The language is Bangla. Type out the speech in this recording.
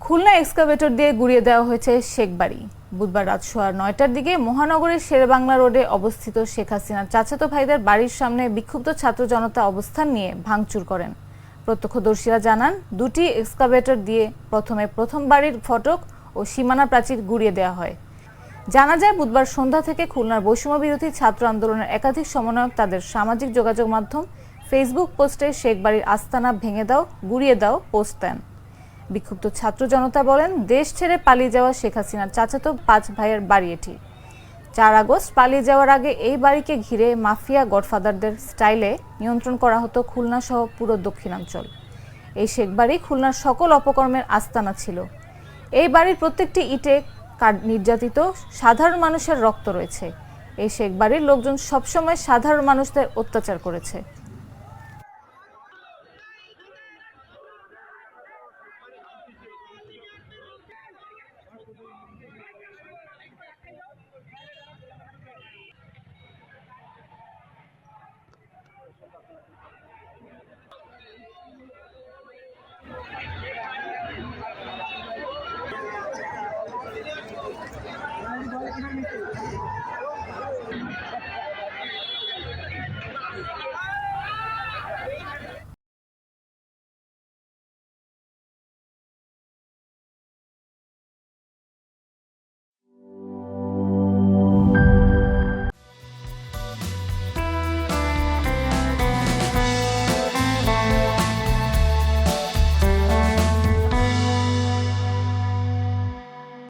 খুলনা এক্সকাভেটর দিয়ে গুড়িয়ে দেওয়া হয়েছে শেখবাড়ি। বুধবার রাত 9:30টার দিকে মহানগরের শেরেবাংলা রোডে অবস্থিত শেখ হাসিনার চাচাতো ভাইদের বাড়ির সামনে বিক্ষুব্ধ ছাত্র জনতা অবস্থান নিয়ে ভাঙচুর করেন। প্রত্যক্ষদর্শীরা জানান, দুটি এক্সকাভেটর দিয়ে প্রথম বাড়ির ফটক ও সীমানা প্রাচীর গুড়িয়ে দেওয়া হয়। জানা যায়, বুধবার সন্ধ্যা থেকে খুলনার বৈষম্য বিরোধী ছাত্র আন্দোলনের একাধিক সমন্বয়ক তাদের সামাজিক যোগাযোগ মাধ্যম ফেসবুক পোস্টে শেখবাড়ির আস্তানা ভেঙে দাও, গুড়িয়ে দাও পোস্ট দেন। বিক্ষুব্ধ ছাত্র জনতা বলেন, দেশ ছেড়ে পালিয়ে যাওয়া শেখ হাসিনার চাচাতো 5 ভাইয়ের বাড়ি এটি। 4 আগস্ট পালিয়ে যাওয়ার আগে এই বাড়িকে ঘিরে মাফিয়া গডফাদারদের স্টাইলে নিয়ন্ত্রণ করা হতো খুলনা সহ পুরো দক্ষিণাঞ্চল। এই শেখবাড়ি খুলনার সকল অপকর্মের আস্তানা ছিল। এই বাড়ির প্রত্যেকটি ইটে নির্যাতিত সাধারণ মানুষের রক্ত রয়েছে। এই শেখবাড়ির লোকজন সবসময় সাধারণ মানুষদের অত্যাচার করেছে।